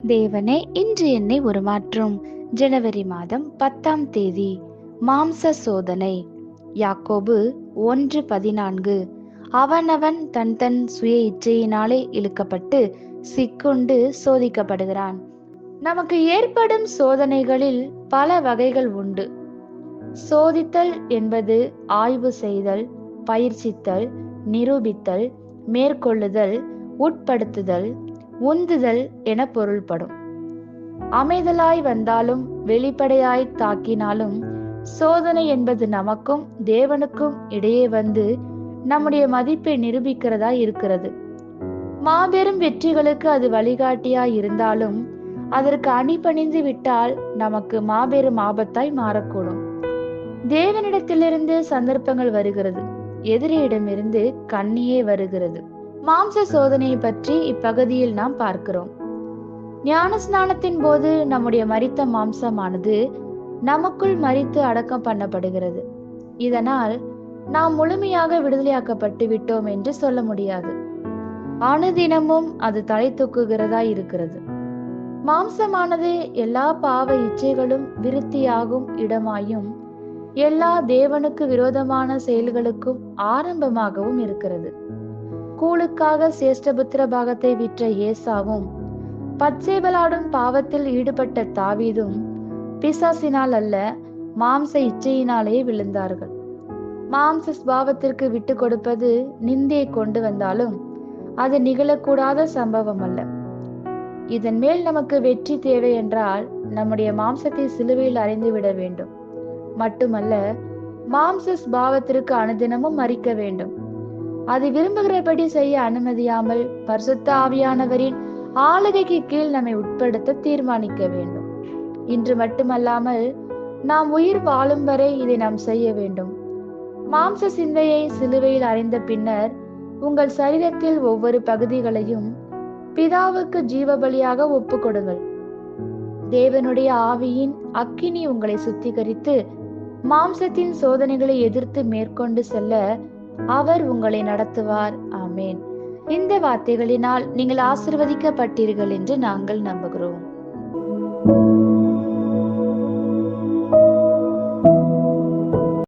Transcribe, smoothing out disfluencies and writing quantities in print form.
தேவனே, இன்று என்னை உருமாற்றும். ஜனவரி மாதம் 10ஆம் தேதி. மாம்ச சோதனை. யாக்கோபு 1:14. அவனவன் தன் தன் சுய இச்சையினாலே இழுக்கப்பட்டு சிக்குண்டு சோதிக்கப்படுகிறான். நமக்கு ஏற்படும் சோதனைகளில் பல வகைகள் உண்டு. சோதித்தல் என்பது ஆய்வு செய்தல், பயிற்சித்தல், நிரூபித்தல், மேற்கொள்ளுதல், உட்படுத்துதல், உந்துதல் என பொருள்படும். அமைதலாய் வந்தாலும் வெளிப்படையாய் தாக்கினாலும் சோதனை என்பது நமக்கும் தேவனுக்கும் இடையே வந்து நம்முடைய மதிப்பை நிரூபிக்கிறதா இருக்கிறது. மாபெரும் வெற்றிகளுக்கு அது வழிகாட்டியாய் இருந்தாலும் அதற்கு அணிபணிந்து விட்டால் நமக்கு மாபெரும் ஆபத்தாய் மாறக்கூடும். தேவனிடத்திலிருந்து சந்தர்ப்பங்கள் வருகிறது, எதிரியிடமிருந்து கண்ணியே வருகிறது. மாம்ச சோதனையை பற்றி இப்பகுதியில் நாம் பார்க்கிறோம். ஞான ஸ்நானத்தின் போது நம்முடைய மரித்த மாம்சமானது நமக்குள் மரித்து அடக்கம் பண்ணப்படுகிறது. இதனால் நாம் முழுமையாக விடுதலையாக்கப்பட்டு விட்டோம் என்று சொல்ல முடியாது. அனுதினமும் அது தலை தூக்குகிறதா இருக்கிறது. மாம்சமானது எல்லா பாவ இச்சைகளும் விருத்தியாகும் இடமாயும் எல்லா தேவனுக்கு விரோதமான செயல்களுக்கும் ஆரம்பமாகவும் இருக்கிறது. கூழுக்காக சேஷ்டபுத்திர பாகத்தை விற்ற ஏசாவும் பச்சைபலாடும் பாவத்தில் ஈடுபட்ட தாவீதும் பிசாசினால் அல்ல, மாம்ச இச்சையினாலே விழுந்தார்கள். மாம்ச ஸ்பாவத்திற்கு விட்டு கொடுப்பது நிந்தையை கொண்டு வந்தாலும் அது நிகழக்கூடாத சம்பவம் அல்ல. இதன் மேல் நமக்கு வெற்றி தேவை என்றால் நம்முடைய மாம்சத்தை சிலுவையில் அறைந்து விட வேண்டும். மட்டுமல்ல, மாம்ச ஸ்பாவத்திற்கு அனுதினமும் மறிக்க வேண்டும். அது விரும்புகிறபடி செய்ய அனுமதியாமல் பரிசுத்த ஆவியானவரின் ஆளுகைக்கு கீழ் நம்மை உட்படுத்த தீர்மானிக்க வேண்டும். இன்று மட்டுமல்லாமல் நாம் உயிர் வாழும் வரை இதை நாம் செய்ய வேண்டும். மாம்ச சிந்தையை சிலுவையில் அறைந்த பின்னர் உங்கள் சரீரத்தில் ஒவ்வொரு பகுதிகளையும் பிதாவுக்கு ஜீவபலியாக ஒப்பு கொடுங்கள். தேவனுடைய ஆவியின் அக்கினி உங்களை சுத்திகரித்து மாம்சத்தின் சோதனைகளை எதிர்த்து மேற்கொண்டு செல்ல அவர் உங்களை நடத்துவார். ஆமேன். இந்த வார்த்தைகளினால் நீங்கள் ஆசீர்வதிக்கப்பட்டீர்கள் என்று நாங்கள் நம்புகிறோம்.